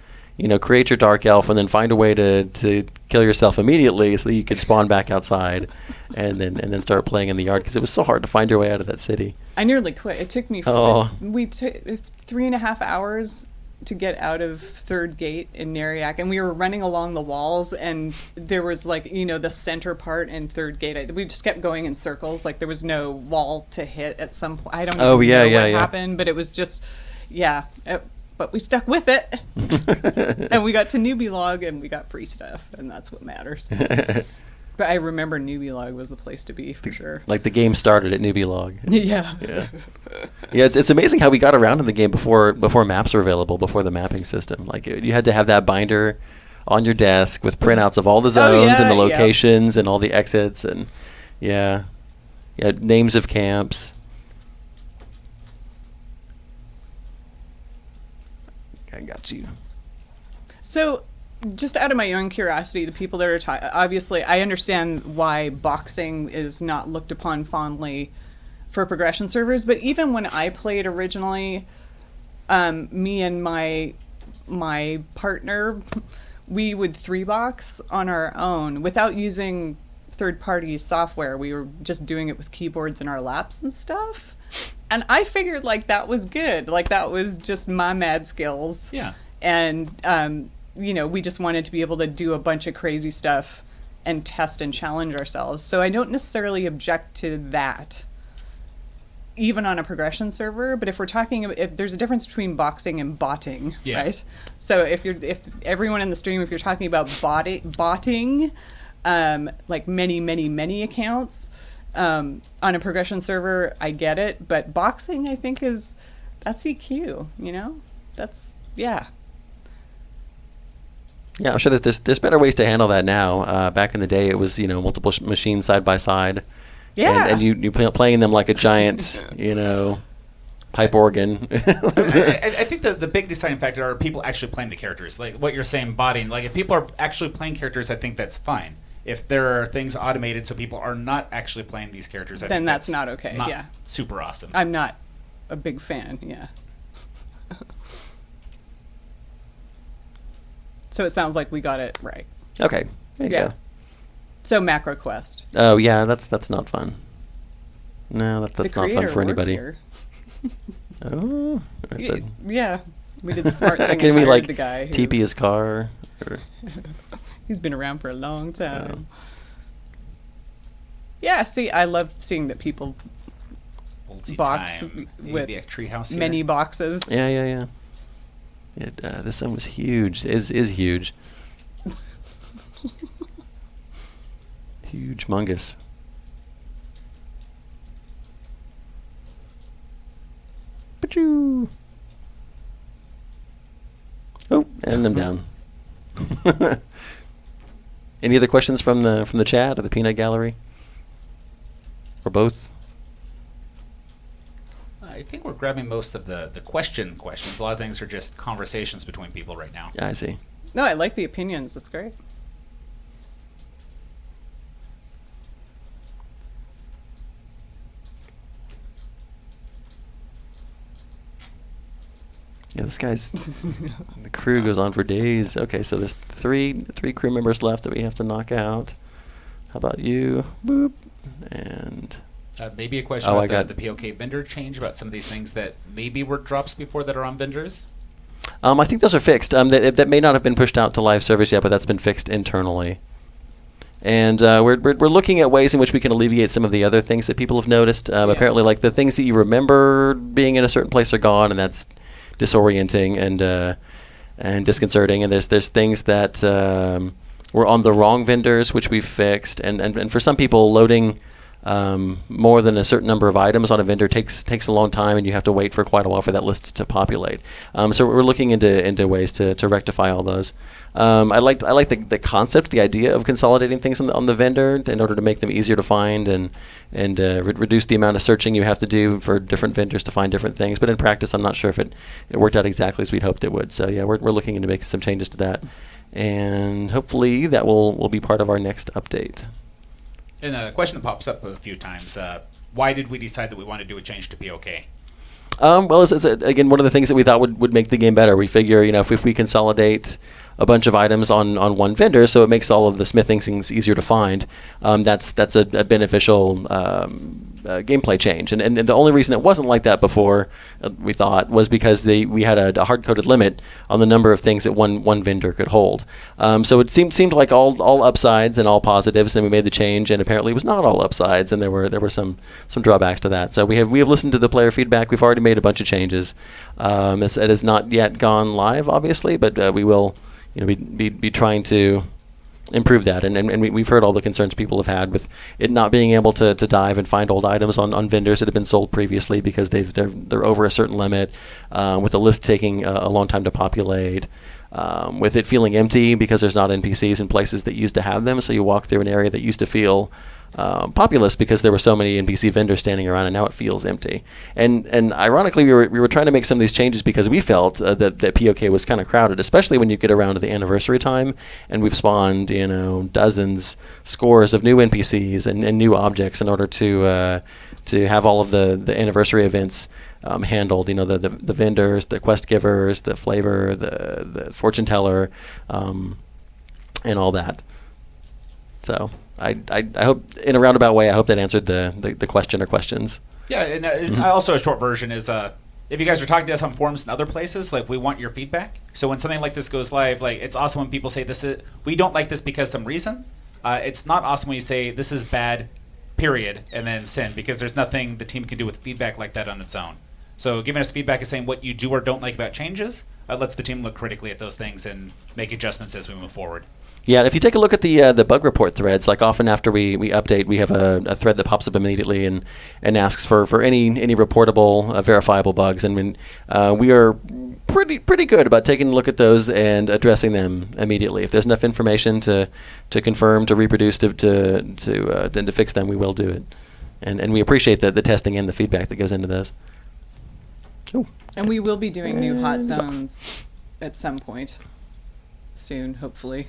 create your Dark Elf and then find a way to kill yourself immediately so that you could spawn back outside and then start playing in the yard, because it was so hard to find your way out of that city. I nearly quit. It took me 3.5 hours to get out of Third Gate in Neriak, and we were running along the walls, and there was the center part in Third Gate. We just kept going in circles. There was no wall to hit at some point. I don't know what happened, but it was just, but we stuck with it. And we got to Newbie Log, and we got free stuff, and that's what matters. But I remember Newbie Log was the place to be, for sure. Like the game started at Newbie Log. Yeah. Yeah, it's amazing how we got around in the game before maps were available, before the mapping system. You had to have that binder on your desk with printouts of all the zones and the locations and all the exits and names of camps. I got you. So, just out of my own curiosity, the people that are obviously, I understand why boxing is not looked upon fondly for progression servers, but even when I played originally, me and my partner, we would 3-box on our own without using third-party software. We were just doing it with keyboards in our laps and stuff. And I figured that was good. That was just my mad skills. Yeah. And, we just wanted to be able to do a bunch of crazy stuff and test and challenge ourselves. So I don't necessarily object to that, even on a progression server. But if we're talking about, if there's a difference between boxing and botting, right? So if everyone in the stream, if you're talking about botting, many accounts, on a progression server, I get it. But boxing, I think, is That's EQ, you know? That's, yeah. Yeah, I'm sure that there's better ways to handle that now. Back in the day, it was multiple machines side by side. Yeah. And you playing them like a giant, pipe organ. I think the big deciding factor are people actually playing the characters. Like what you're saying, botting. Like if people are actually playing characters, I think that's fine. If there are things automated so people are not actually playing these characters, I then think that's not okay. not Yeah. super awesome. I'm not a big fan, yeah. So it sounds like we got it right. Okay, there you Yeah. go. So macro quest. Oh yeah, that's not fun. No, that's The not fun creator for works anybody. here. Oh, Yeah, we did the smart thing. can and we hired like the guy who, TP his car? Or, He's been around for a long time. Yeah, see, I love seeing that people box Multi-time. with the treehouse here. many boxes. yeah. This one was huge. Is huge. Huge mungus. Pachoo. Oh, and I'm down. Any other questions from the chat or the peanut gallery? Or both? I think we're grabbing most of the questions. A lot of things are just conversations between people right now. Yeah, I see. No, I like the opinions. That's great. Yeah, this guy's the crew goes on for days. Okay, so there's three crew members left that we have to knock out. How about you? Boop. And Maybe a question Oh, I about got- the POK vendor change, about some of these things that maybe were drops before that are on vendors. I think those are fixed. That may not have been pushed out to live service yet, but that's been fixed internally. And we're looking at ways in which we can alleviate some of the other things that people have noticed. Apparently, like the things that you remember being in a certain place are gone, and that's disorienting and disconcerting. And there's things that were on the wrong vendors, which we've fixed. And for some people, loading more than a certain number of items on a vendor takes a long time, and you have to wait for quite a while for that list to populate. So we're looking into ways to rectify all those. I like the concept, the idea of consolidating things on the vendor in order to make them easier to find and reduce the amount of searching you have to do for different vendors to find different things. But in practice, I'm not sure if it worked out exactly as we'd hoped it would. So yeah, we're looking into making some changes to that, and hopefully that will be part of our next update. And a question that pops up a few times: why did we decide that we want to do a change to POK? Well, it's again one of the things that we thought would make the game better. We figure, if we consolidate a bunch of items on one vendor, so it makes all of the smithing things easier to find. That's a beneficial gameplay change. And the only reason it wasn't like that before, we thought, was because we had a hard-coded limit on the number of things that one vendor could hold. So it seemed like all upsides and all positives. And then we made the change, and apparently it was not all upsides, and there were some drawbacks to that. So we have listened to the player feedback. We've already made a bunch of changes. It has not yet gone live, obviously, but we will. Be trying to improve that, and we've heard all the concerns people have had with it not being able to dive and find old items on vendors that have been sold previously because they're over a certain limit, with the list taking a long time to populate, with it feeling empty because there's not NPCs in places that used to have them. So you walk through an area that used to feel populous because there were so many NPC vendors standing around, and now it feels empty. And ironically, we were trying to make some of these changes because we felt that POK was kind of crowded, especially when you get around to the anniversary time, and we've spawned dozens, scores of new NPCs and new objects in order to have all of the anniversary events handled. The vendors, the quest givers, the flavor, the fortune teller, and all that. So I hope, in a roundabout way, I hope that answered the question or questions. Yeah, and also a short version is if you guys are talking to us on forums and other places, like, we want your feedback. So when something like this goes live, like, it's awesome when people say we don't like this because some reason. It's not awesome when you say this is bad, period, and then send, because there's nothing the team can do with feedback like that on its own. So giving us feedback is saying what you do or don't like about changes lets the team look critically at those things and make adjustments as we move forward. Yeah, and if you take a look at the bug report threads, like often after we update, we have a thread that pops up immediately and asks for any reportable, verifiable bugs, and we are pretty good about taking a look at those and addressing them immediately. If there's enough information to confirm, to reproduce, to fix them, we will do it, and we appreciate the testing and the feedback that goes into those. Ooh. And we will be doing new hot zones at some point soon, hopefully.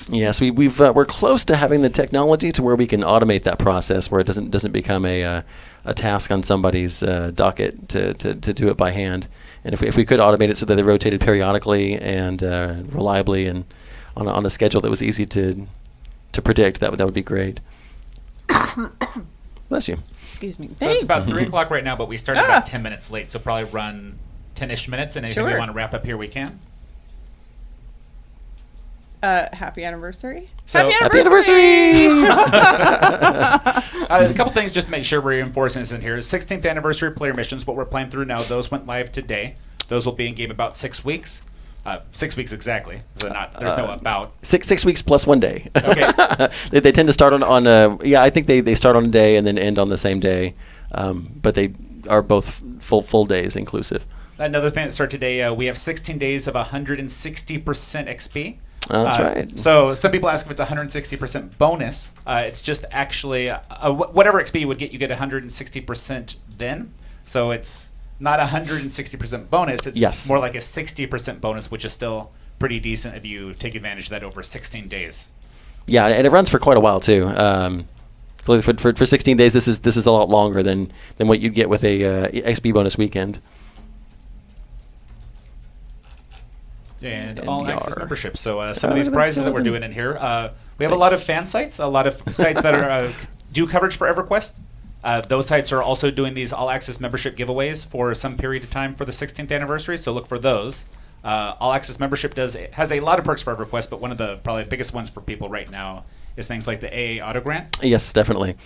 Yes, we're close to having the technology to where we can automate that process, where it doesn't become a task on somebody's docket to do it by hand. And if we could automate it so that they rotated periodically and reliably and on a schedule that was easy to predict, that would be great. Bless you. Excuse me. So it's about 3 o'clock right now, but we started about 10 minutes late, so probably run 10-ish minutes, and anything we want to wrap up here, we can. Happy anniversary. So, happy anniversary! A couple things just to make sure we're enforcing this in here. 16th anniversary player missions, what we're playing through now, those went live today. Those will be in game about 6 weeks. 6 weeks exactly. So there's no about. 6 weeks plus 1 day. Okay. they tend to start on I think they start on a day and then end on the same day. But they are both full days inclusive. Another thing that started today, we have 16 days of 160% XP. Oh, that's right. So some people ask if it's 160% bonus. It's just actually whatever XP you would get, you get 160% then. So it's not 160% bonus. It's more like a 60% bonus, which is still pretty decent if you take advantage of that over 16 days. Yeah, and it runs for quite a while too. For 16 days, this is a lot longer than what you'd get with a XP bonus weekend. And all access memberships. So some of these prizes that we're doing in here, we have a lot of fan sites, a lot of sites that are do coverage for EverQuest. Those sites are also doing these all access membership giveaways for some period of time for the 16th anniversary. So look for those. All access membership has a lot of perks for EverQuest, but one of the probably biggest ones for people right now is things like the AA auto grant. Yes, definitely.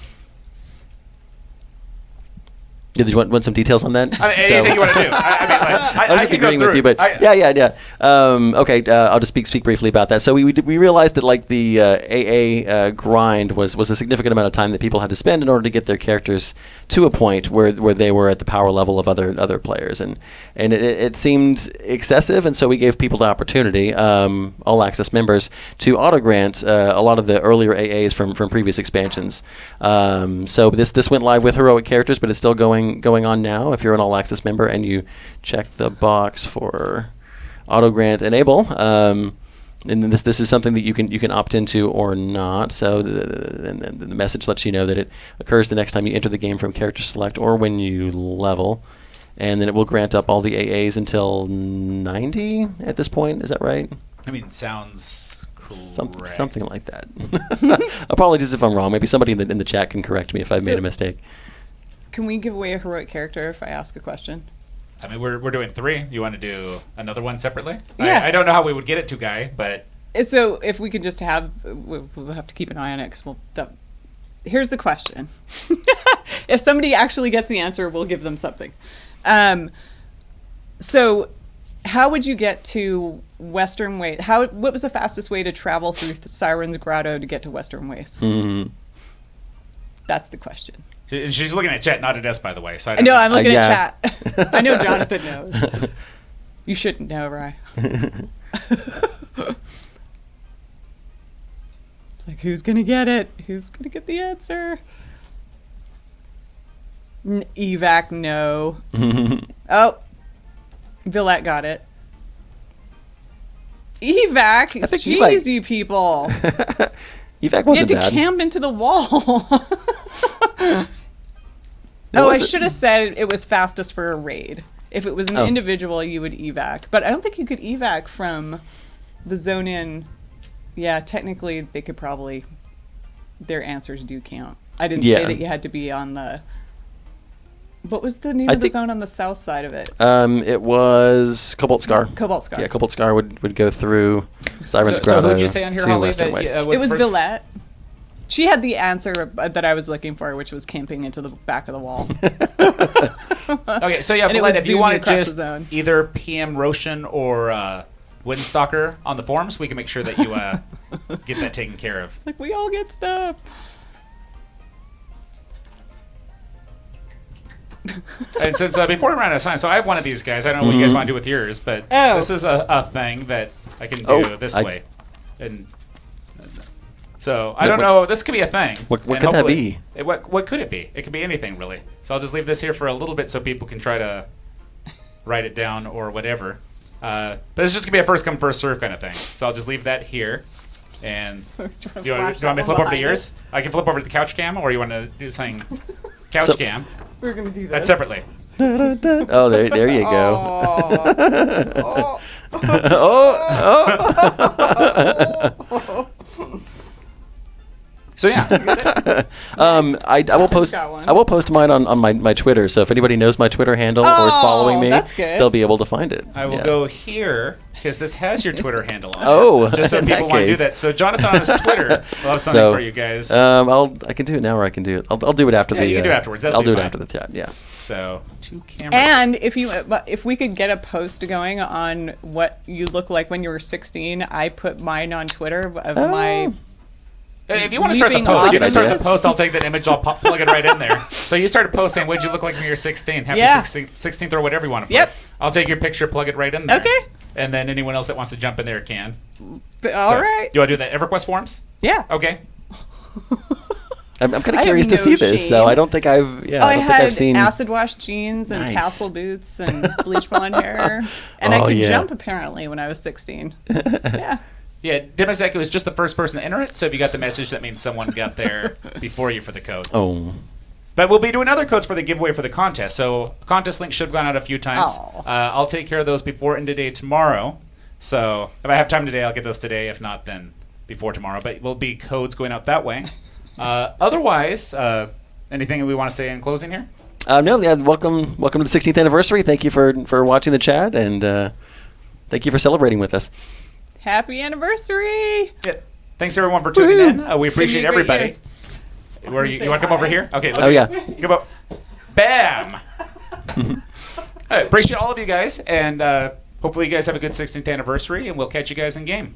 Did you want some details on that? Anything you want to do. I was just agreeing with you, but yeah. Okay, I'll just speak briefly about that. So we realized that like the AA grind was a significant amount of time that people had to spend in order to get their characters to a point where they were at the power level of other players, and it seemed excessive, and so we gave people the opportunity, all access members, to auto grant a lot of the earlier AAs from previous expansions. So this went live with heroic characters, but it's still going on now if you're an all access member and you check the box for auto grant enable, and this is something that you can opt into or not. So the message lets you know that it occurs the next time you enter the game from character select or when you level, and then it will grant up all the AAs until 90 at this point. Is that right? I mean, sounds correct. Something like that. Apologies if I'm wrong. Maybe somebody in the chat can correct me if I've made a mistake. Can we give away a heroic character if I ask a question? I mean, we're doing 3. You want to do another one separately? Yeah. I don't know how we would get it to Guy, but... So if we could just have... We'll have to keep an eye on it, because here's the question. If somebody actually gets the answer, we'll give them something. So how would you get to Western Way? What was the fastest way to travel through Siren's Grotto to get to Western Ways? Mm-hmm. That's the question. She's looking at chat, not at us, by the way. So I know, I'm looking at chat. I know Jonathan knows. You shouldn't know, right? It's like, who's going to get it? Who's going to get the answer? Evac, no. Oh, Villette got it. Evac? I think Jeez, you people. Evac wasn't bad. You had to camp into the wall. I should have said it was fastest for a raid. If it was an individual, you would evac. But I don't think you could evac from the zone in. Yeah, technically, they could probably... Their answers do count. I didn't say that you had to be on the... What was the name of the zone on the south side of it? It was Cobalt Scar. Cobalt Scar. Yeah, Cobalt Scar would go through Siren's Grotto. So who did you say on here, Holly, that it was Villette. She had the answer that I was looking for, which was camping into the back of the wall. Okay, so yeah, Villette, if you want to just either PM Roshen or Windstalker on the forums, we can make sure that you get that taken care of. Like, we all get stuff. And since before we run out of time, so I have one of these guys. I don't know what you guys want to do with yours, but this is a thing that I can do this way. And so I don't know. This could be a thing. What could that be? What could it be? It could be anything, really. So I'll just leave this here for a little bit so people can try to write it down or whatever. But it's just going to be a first come, first serve kind of thing. So I'll just leave that here. And do you want me to flip over to yours? I can flip over to the couch cam, or you want to do something couch cam? We're going to do this. That's separately. Oh, there you go. Oh. So yeah, I will post mine on my Twitter. So if anybody knows my Twitter handle or is following me, that's good. they'll be able to find it. I will go here because this has your Twitter handle on it. Oh, just so in people that want to do case. that. So Jonathan on his Twitter will have something for you guys. I can do it now, or I can do it. I'll do it after the. You can do it afterwards. I'll do it after the chat. Yeah. So 2 cameras. And if we could get a post going on what you look like when you were 16, I put mine on Twitter of my. If you want to start the post, you can start the post. I'll take that image. I'll plug it right in there. So you started posting. What'd you look like when you were 16? Happy 16th or whatever you want to put. Yep. I'll take your picture, plug it right in there. Okay. And then anyone else that wants to jump in there can. All right. Do you want to do that EverQuest forums? Yeah. Okay. I'm kind of curious to see this, so I don't think I've. Yeah, I don't think I've seen. acid wash jeans and tassel boots and bleach blonde hair, and I could jump apparently when I was 16. Yeah. Yeah, Demazek was just the first person to enter it, so if you got the message, that means someone got there before you for the code. Oh. But we'll be doing other codes for the giveaway for the contest, so contest links should have gone out a few times. I'll take care of those before end of day tomorrow. So if I have time today, I'll get those today. If not, then before tomorrow. But will be codes going out that way. Otherwise, anything we want to say in closing here? No, yeah, welcome to the 16th anniversary. Thank you for watching the chat, and thank you for celebrating with us. Happy anniversary! Yeah. Thanks everyone for tuning in. We appreciate everybody. You want to come over here? Okay. Come up. Bam! Appreciate all of you guys, and hopefully you guys have a good 16th anniversary, and we'll catch you guys in game.